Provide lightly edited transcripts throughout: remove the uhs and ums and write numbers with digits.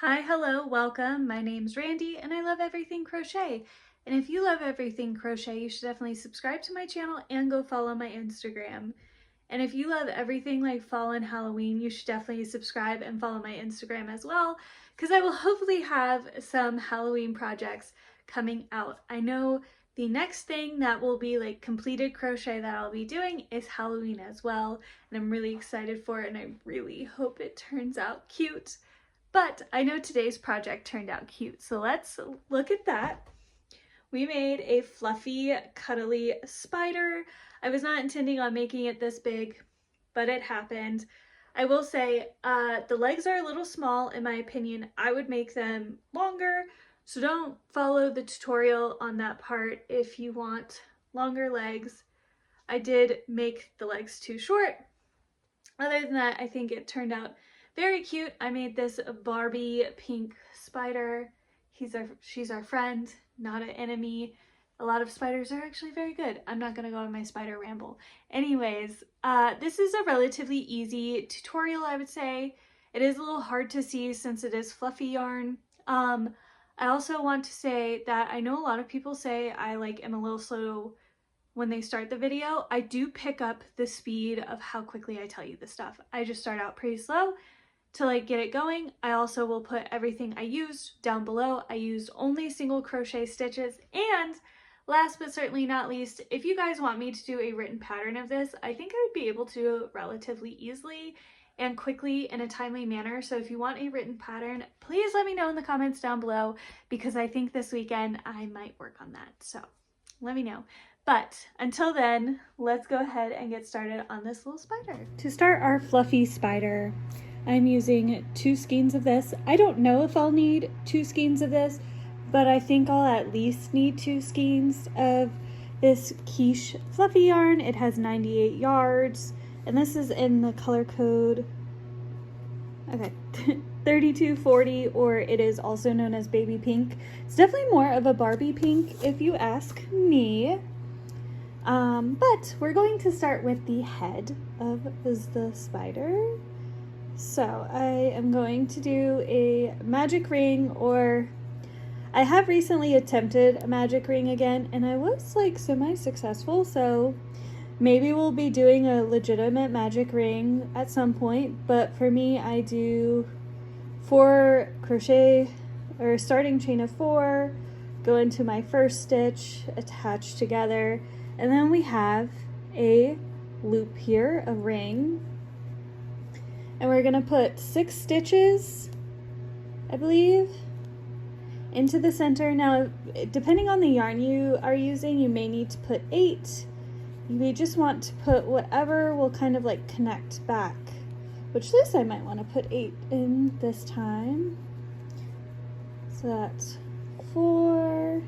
Hi, hello, welcome. My name's Randy and I love everything crochet. And if you love everything crochet, you should definitely subscribe to my channel and go follow my Instagram. And if you love everything like fall and Halloween, you should definitely subscribe and follow my Instagram as well, because I will hopefully have some Halloween projects coming out. I know the next thing that will be like completed crochet that I'll be doing is Halloween as well, and I'm really excited for it and I really hope it turns out cute. But I know today's project turned out cute, so let's look at that. We made a fluffy, cuddly spider. I was not intending on making it this big, but it happened. I will say the legs are a little small in my opinion. I would make them longer, so don't follow the tutorial on that part if you want longer legs. I did make the legs too short. Other than that, I think it turned out very cute. I made this Barbie pink spider. She's our friend, not an enemy. A lot of spiders are actually very good. I'm not gonna go on my spider ramble. Anyways, this is a relatively easy tutorial, I would say. It is a little hard to see since it is fluffy yarn. I also want to say that I know a lot of people say I am a little slow when they start the video. I do pick up the speed of how quickly I tell you this stuff. I just start out pretty slow to get it going. I also will put everything I used down below. I used only single crochet stitches, and last but certainly not least, if you guys want me to do a written pattern of this, I think I would be able to relatively easily and quickly in a timely manner. So if you want a written pattern, please let me know in the comments down below, because I think this weekend I might work on that. So let me know. But until then, let's go ahead and get started on this little spider. To start our fluffy spider, I'm using 2 skeins of this. I don't know if I'll need 2 skeins of this, but I think I'll at least need 2 skeins of this Keche fluffy yarn. It has 98 yards, and this is in the color code, okay, 3240, or it is also known as baby pink. It's definitely more of a Barbie pink if you ask me. But we're going to start with the head of the spider. So I am going to do a magic ring, or I have recently attempted a magic ring again, and I was semi-successful, so maybe we'll be doing a legitimate magic ring at some point. But for me, I do 4 crochet or starting chain of 4, go into my first stitch, attach together, and then we have a loop here, a ring, and we're gonna put 6 stitches, I believe, into the center. Now, depending on the yarn you are using, you may need to put 8. We just want to put whatever will kind of connect back, which this I might want to put 8 in this time. So that's 4,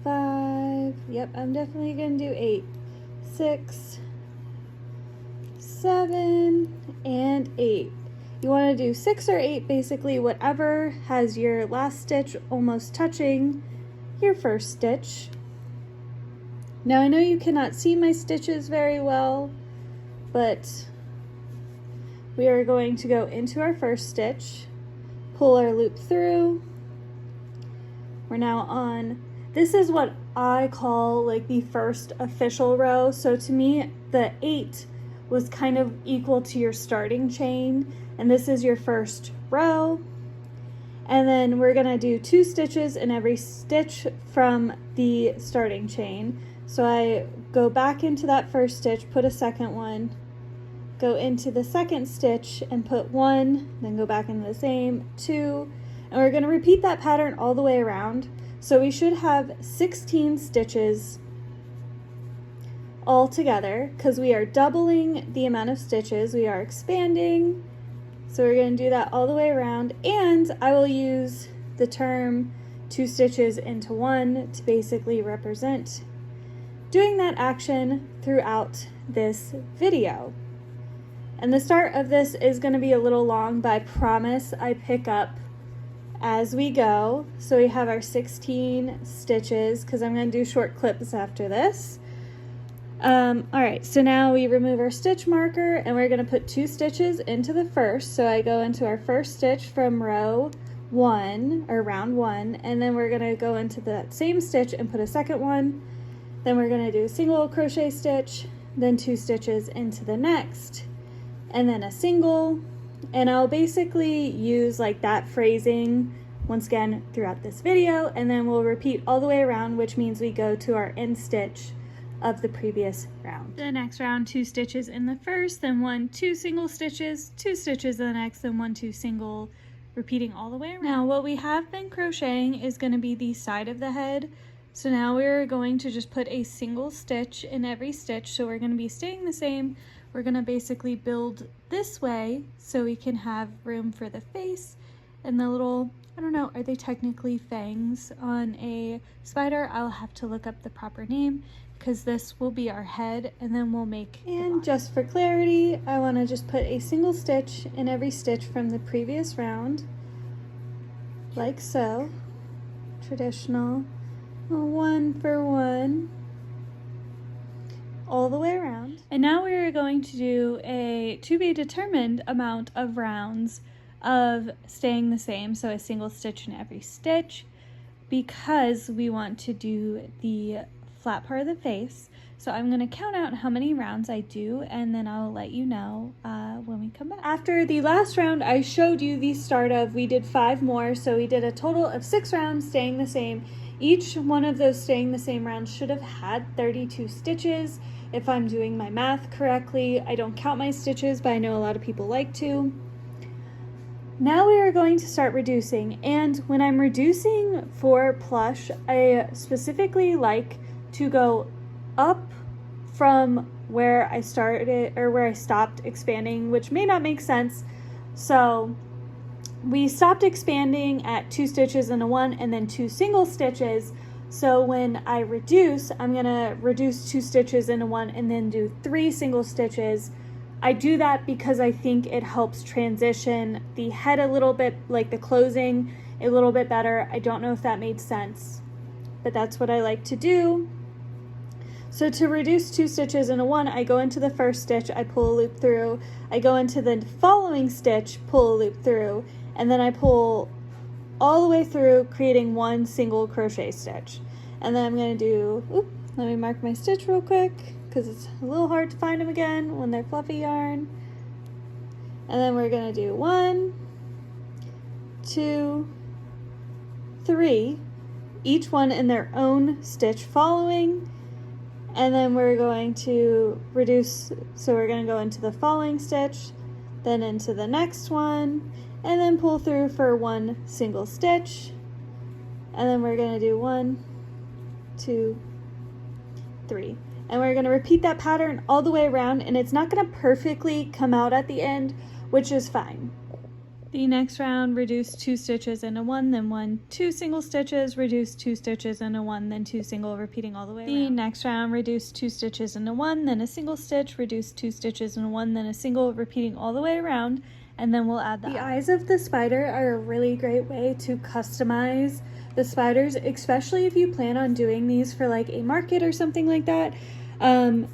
5, yep, I'm definitely gonna do 8, 6, 7, and 8. You want to do 6 or 8, basically whatever has your last stitch almost touching your first stitch. Now I know you cannot see my stitches very well, but we are going to go into our first stitch, pull our loop through. We're now on, this is what I call the first official row. So to me, the 8 was kind of equal to your starting chain, and this is your first row. And then we're gonna do 2 stitches in every stitch from the starting chain. So I go back into that first stitch, put a second one, go into the second stitch and put 1, then go back into the same, 2, and we're gonna repeat that pattern all the way around. So we should have 16 stitches all together, because we are doubling the amount of stitches, we are expanding. So we're going to do that all the way around, and I will use the term 2 stitches into 1 to basically represent doing that action throughout this video. And the start of this is going to be a little long, but I promise I pick up as we go. So we have our 16 stitches, because I'm going to do short clips after this. Alright, so now we remove our stitch marker and we're going to put 2 stitches into the first. So I go into our first stitch from row 1 or round 1, and then we're going to go into that same stitch and put a second one. Then we're going to do a single crochet stitch, then 2 stitches into the next, and then a single. And I'll basically use like that phrasing once again throughout this video, and then we'll repeat all the way around, which means we go to our end stitch of the previous round. The next round, 2 stitches in the first, then 1, 2 single stitches, 2 stitches in the next, then 1, 2 single, repeating all the way around. Now what we have been crocheting is going to be the side of the head. So now we're going to just put a single stitch in every stitch. So we're going to be staying the same. We're going to basically build this way so we can have room for the face and the little, I don't know, are they technically fangs on a spider? I'll have to look up the proper name, because this will be our head, and then we'll make. And just for clarity, I want to just put a single stitch in every stitch from the previous round, like so. Traditional, 1 for 1, all the way around. And now we're going to do a to be determined amount of rounds of staying the same, so a single stitch in every stitch, because we want to do the flat part of the face. So I'm going to count out how many rounds I do, and then I'll let you know when we come back. After the last round I showed you the start of, we did 5 more, so we did a total of 6 rounds staying the same. Each one of those staying the same rounds should have had 32 stitches if I'm doing my math correctly. I don't count my stitches, but I know a lot of people like to. Now we are going to start reducing, and when I'm reducing for plush, I specifically like to go up from where I started or where I stopped expanding, which may not make sense. So we stopped expanding at 2 stitches and a 1 and then 2 single stitches. So when I reduce, I'm going to reduce 2 stitches and a 1 and then do 3 single stitches. I do that because I think it helps transition the head a little bit, like the closing, a little bit better. I don't know if that made sense, but that's what I like to do. So to reduce 2 stitches in a 1, I go into the first stitch, I pull a loop through, I go into the following stitch, pull a loop through, and then I pull all the way through, creating 1 single crochet stitch. And then I'm going to do, let me mark my stitch real quick, because it's a little hard to find them again when they're fluffy yarn. And then we're going to do 1, 2, 3, each one in their own stitch following. And then we're going to reduce, so we're going to go into the following stitch, then into the next one, and then pull through for 1 single stitch. And then we're going to do 1, 2, 3. And we're going to repeat that pattern all the way around, and it's not going to perfectly come out at the end, which is fine. The next round, reduce 2 stitches and a 1, then 1, 2 single stitches, reduce 2 stitches and a 1, then 2 single, repeating all the way around. The next round, reduce 2 stitches and a 1, then a single stitch, reduce 2 stitches and a 1, then a single, repeating all the way around, and then we'll add the eyes of the spider are a really great way to customize the spiders, especially if you plan on doing these for like a market or something like that.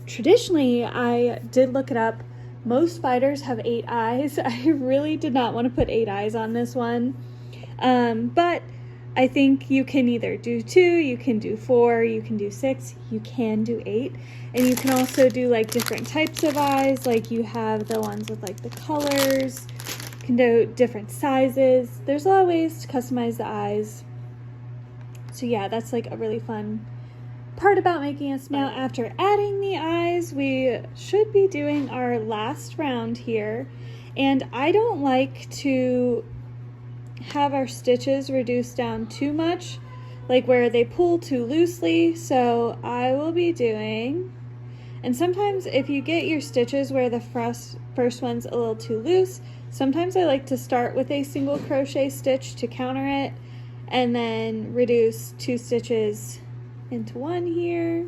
Traditionally, I did look it up. Most spiders have 8 eyes. I really did not want to put 8 eyes on this one. But I think you can either do 2, you can do 4, you can do 6, you can do 8. And you can also do like different types of eyes. Like you have the ones with like the colors. You can do different sizes. There's a lot of ways to customize the eyes. So yeah, that's like a really fun part about making a spider. Now after adding the eyes, we should be doing our last round here, and I don't like to have our stitches reduced down too much, like where they pull too loosely. So I will be doing, and sometimes if you get your stitches where the first one's a little too loose, sometimes I like to start with a single crochet stitch to counter it, and then reduce 2 stitches into 1 here,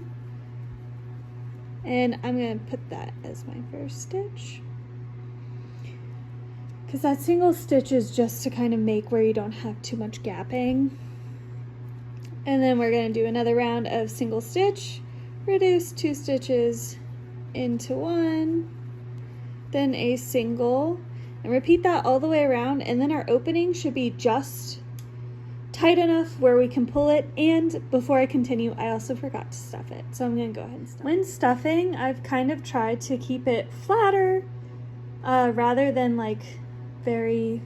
and I'm going to put that as my first stitch, because that single stitch is just to kind of make where you don't have too much gapping. And then we're going to do another round of single stitch, reduce 2 stitches into 1, then a single, and repeat that all the way around, and then our opening should be just tight enough where we can pull it. And before I continue, I also forgot to stuff it, so I'm gonna go ahead and stuff it. When stuffing, I've kind of tried to keep it flatter rather than like very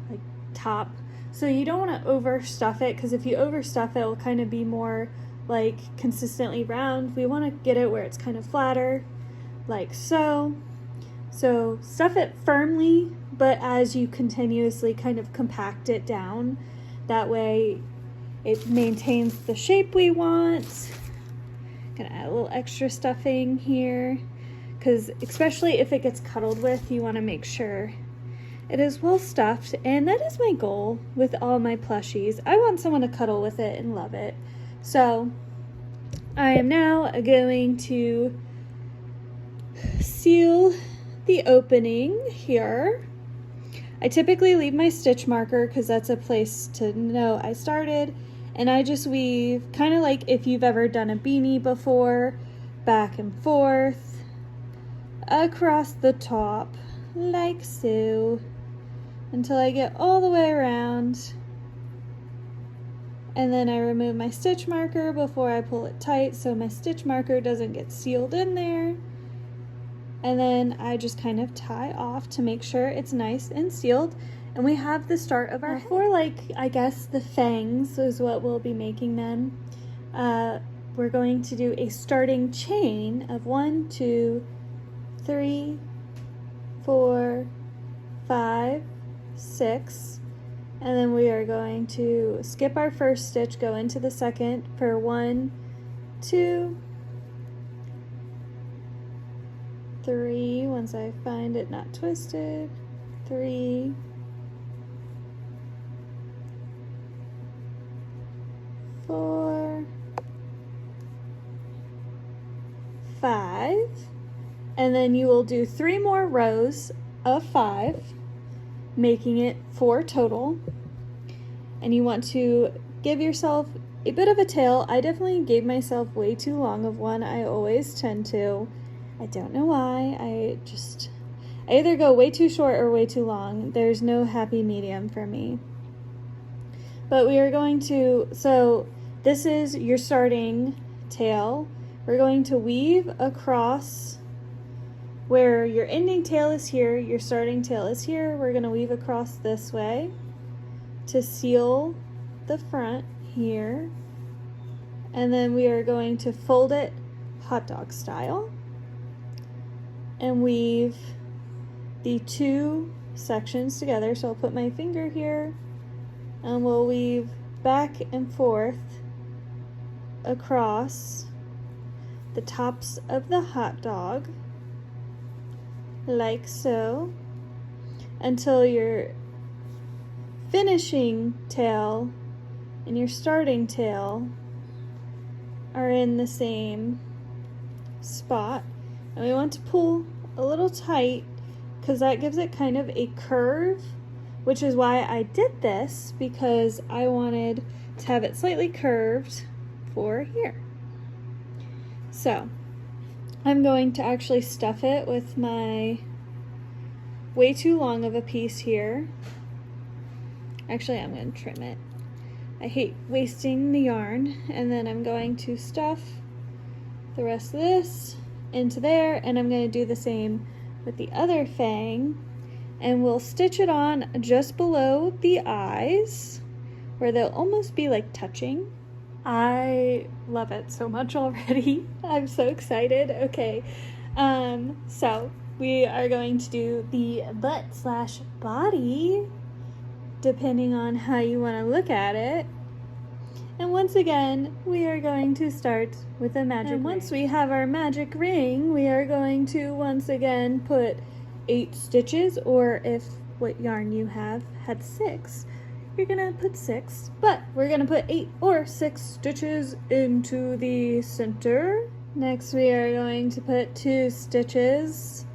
like top. So you don't want to overstuff it, because if you overstuff it, it'll kind of be more like consistently round. We want to get it where it's kind of flatter, like so. So stuff it firmly, but as you continuously kind of compact it down, that way it maintains the shape we want. Gonna add a little extra stuffing here, because especially if it gets cuddled with, you want to make sure it is well stuffed. And that is my goal with all my plushies. I want someone to cuddle with it and love it. So I am now going to seal the opening here. I typically leave my stitch marker because that's a place to know I started, and I just weave kind of like if you've ever done a beanie before, back and forth across the top like so, until I get all the way around, and then I remove my stitch marker before I pull it tight so my stitch marker doesn't get sealed in there. And then I just kind of tie off to make sure it's nice and sealed. And we have the start of our head. For like, I guess the fangs is what we'll be making them. We're going to do a starting chain of 1, 2, 3, 4, 5, 6. And then we are going to skip our first stitch, go into the second for 1, 2, 3, once I find it not twisted, 3, 4, 5, and then you will do 3 more rows of 5, making it 4 total. And you want to give yourself a bit of a tail. I definitely gave myself way too long of one. I always tend to. I don't know why. I either go way too short or way too long. There's no happy medium for me. But we are going to, so this is your starting tail. We're going to weave across where your ending tail is here, your starting tail is here. We're going to weave across this way to seal the front here. And then we are going to fold it hot dog style and weave the 2 sections together. So I'll put my finger here and we'll weave back and forth across the tops of the hot dog like so, until your finishing tail and your starting tail are in the same spot. And we want to pull a little tight because that gives it kind of a curve, which is why I did this, because I wanted to have it slightly curved for here. So I'm going to actually stuff it with my way too long of a piece here. Actually, I'm going to trim it. I hate wasting the yarn. And then I'm going to stuff the rest of this into there, and I'm going to do the same with the other fang, and we'll stitch it on just below the eyes where they'll almost be like touching. I love it so much already. I'm so excited. Okay, so we are going to do the butt/body, depending on how you want to look at it. And once again, we are going to start with a magic ring. And once we have our magic ring, we are going to once again put 8 stitches, or if what yarn you have had 6, you're gonna put 6, but we're gonna put 8 or 6 stitches into the center. Next, we are going to put 2 stitches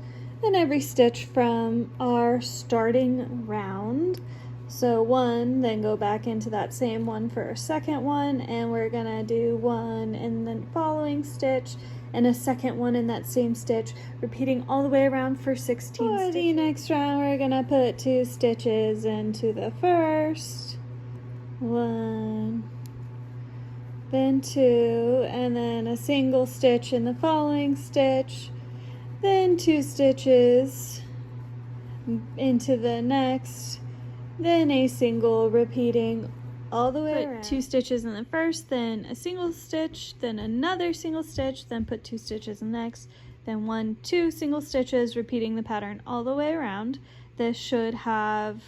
in every stitch from our starting round So 1, then go back into that same one for a second one, and we're gonna do 1 in the following stitch and a second one in that same stitch, repeating all the way around for 16 stitches. For the next round, we're gonna put 2 stitches into the first, 1, then 2, and then a single stitch in the following stitch, then 2 stitches into the next, then a single, repeating all the way around. 2 stitches in the first, then a single stitch, then another single stitch, then put 2 stitches in the next, then 1, 2 single stitches, repeating the pattern all the way around. This should have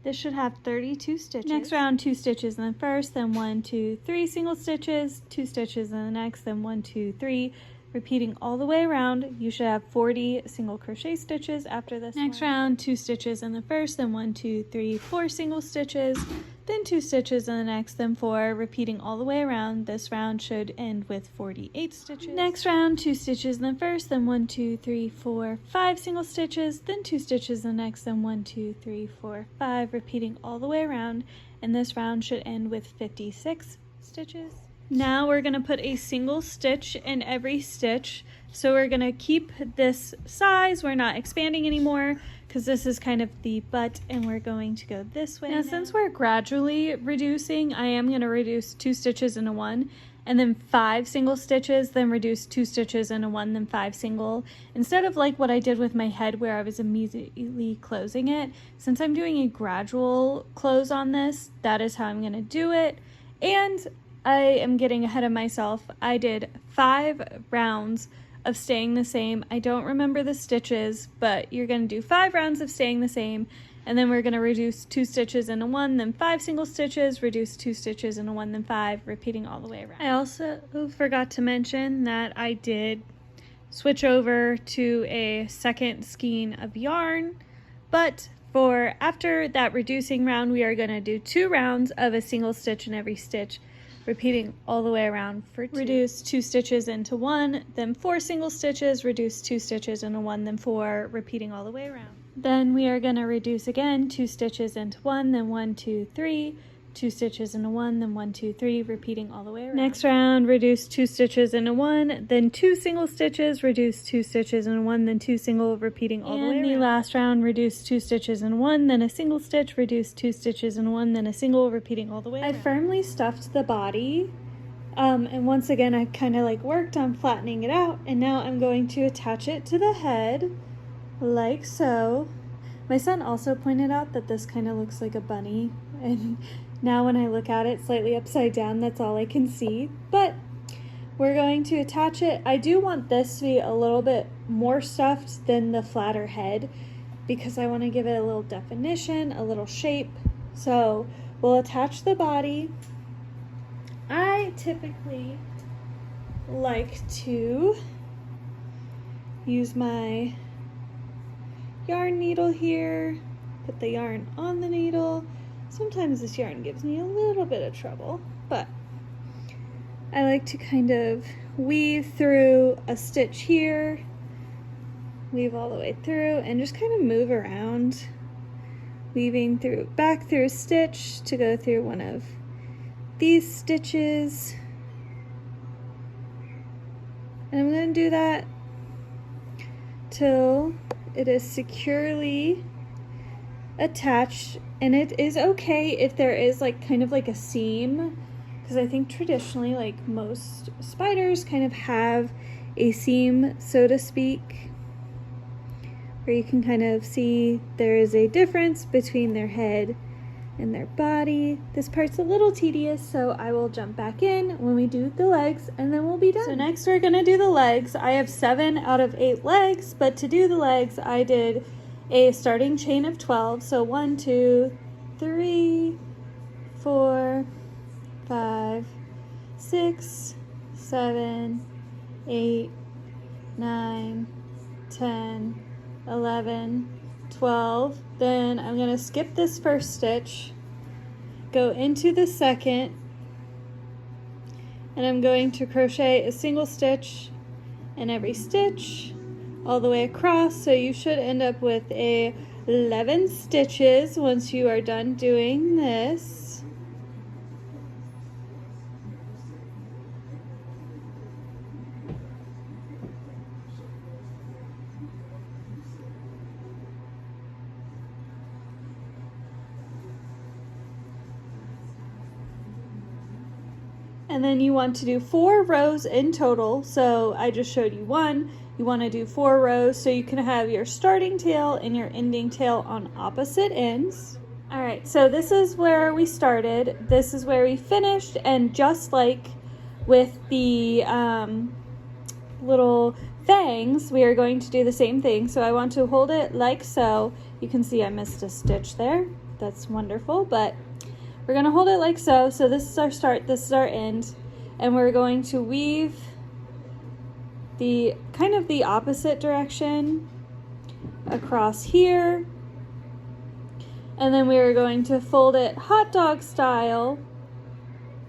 32 stitches. Next round, 2 stitches in the first, then 1, 2, 3 single stitches, 2 stitches in the next, then 1, 2, 3, repeating all the way around. You should have 40 single crochet stitches after this. Next round, 2 stitches in the first, then 1, 2, 3, 4 single stitches, then 2 stitches in the next, then 4, repeating all the way around. This round should end with 48 stitches. Next round, 2 stitches in the first, then 1, 2, 3, 4, 5 single stitches, then 2 stitches in the next, then 1, 2, 3, 4, 5, repeating all the way around. And this round should end with 56 stitches. Now we're going to put a single stitch in every stitch. So we're going to keep this size. We're not expanding anymore because this is kind of the butt, and we're going to go this way. Now since we're gradually reducing, I am going to reduce 2 stitches into 1 and then 5 single stitches, then reduce 2 stitches into 1, then 5 single. Instead of like what I did with my head where I was immediately closing it, since I'm doing a gradual close on this, that is how I'm going to do it. And I am getting ahead of myself. I did 5 rounds of staying the same. I don't remember the stitches, but you're going to do 5 rounds of staying the same, and then we're going to reduce 2 stitches into 1, then 5 single stitches, reduce 2 stitches into 1, then 5, repeating all the way around. I also forgot to mention that I did switch over to a second skein of yarn, but for after that reducing round, we are going to do 2 rounds of a single stitch in every stitch, repeating all the way around for 2. Reduce 2 stitches into 1, then 4 single stitches, reduce 2 stitches into 1, then 4, repeating all the way around. Then we are going to reduce again 2 stitches into 1, then 1, 2, 3, 2 stitches into 1, then 1, 2, 3, repeating all the way around. Next round, reduce 2 stitches into 1, then 2 single stitches, reduce 2 stitches into 1, then 2 single, repeating all the way around. And the last round, reduce 2 stitches in 1, then a single stitch, reduce 2 stitches in 1, then a single, repeating all the way around. I firmly stuffed the body, and once again I kind of like worked on flattening it out, and now I'm going to attach it to the head like so. My son also pointed out that this kind of looks like a bunny, and now when I look at it slightly upside down, that's all I can see. But we're going to attach it. I do want this to be a little bit more stuffed than the flatter head because I want to give it a little definition, a little shape. So we'll attach the body. I typically like to use my yarn needle here, put the yarn on the needle. Sometimes this yarn gives me a little bit of trouble, but I like to kind of weave through a stitch here, weave all the way through, and just kind of move around, weaving through back through a stitch to go through one of these stitches. And I'm going to do that till it is securely attached. And it is okay if there is like kind of like a seam, because I think traditionally like most spiders kind of have a seam, so to speak, where you can kind of see there is a difference between their head and their body. This part's a little tedious, so I will jump back in when we do the legs and then we'll be done. So next we're gonna do the legs. I have 7 out of 8 legs, but to do the legs I did a starting chain of 12. So 1, 2, 3, 4, 5, 6, 7, 8, 9, 10, 11, 12. Then I'm going to skip this first stitch, go into the second, and I'm going to crochet a single stitch in every stitch all the way across. So you should end up with a 11 stitches once you are done doing this. And then you want to do 4 rows in total. So I just showed you 1. You want to do 4 rows so you can have your starting tail and your ending tail on opposite ends. All right, so this is where we started. This is where we finished, and just like with the little fangs, we are going to do the same thing. So I want to hold it like so. You can see I missed a stitch there. That's wonderful, but we're going to hold it like so. So this is our start, this is our end, and we're going to weave the kind of the opposite direction across here, and then we are going to fold it hot dog style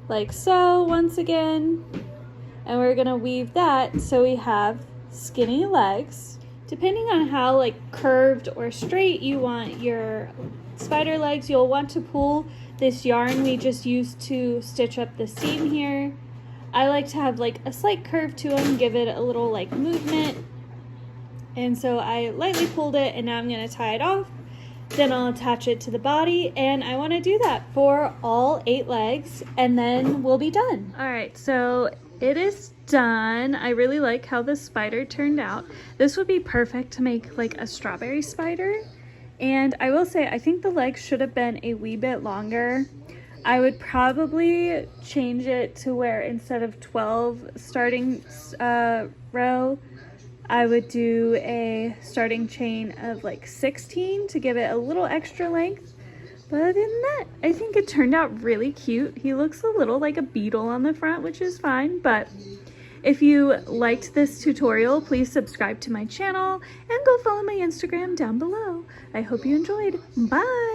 like so once again, and we're going to weave that so we have skinny legs. Depending on how like curved or straight you want your spider legs, you'll want to pull this yarn we just used to stitch up the seam here. I like to have like a slight curve to them, give it a little like movement. And so I lightly pulled it, and now I'm going to tie it off. Then I'll attach it to the body, and I want to do that for all 8 legs, and then we'll be done. All right, so it is done. I really like how the spider turned out. This would be perfect to make like a strawberry spider. And I will say, I think the legs should have been a wee bit longer. I would probably change it to where instead of 12 starting row, I would do a starting chain of like 16 to give it a little extra length. But other than that, I think it turned out really cute. He looks a little like a beetle on the front, which is fine, but if you liked this tutorial, please subscribe to my channel and go follow my Instagram down below. I hope you enjoyed. Bye!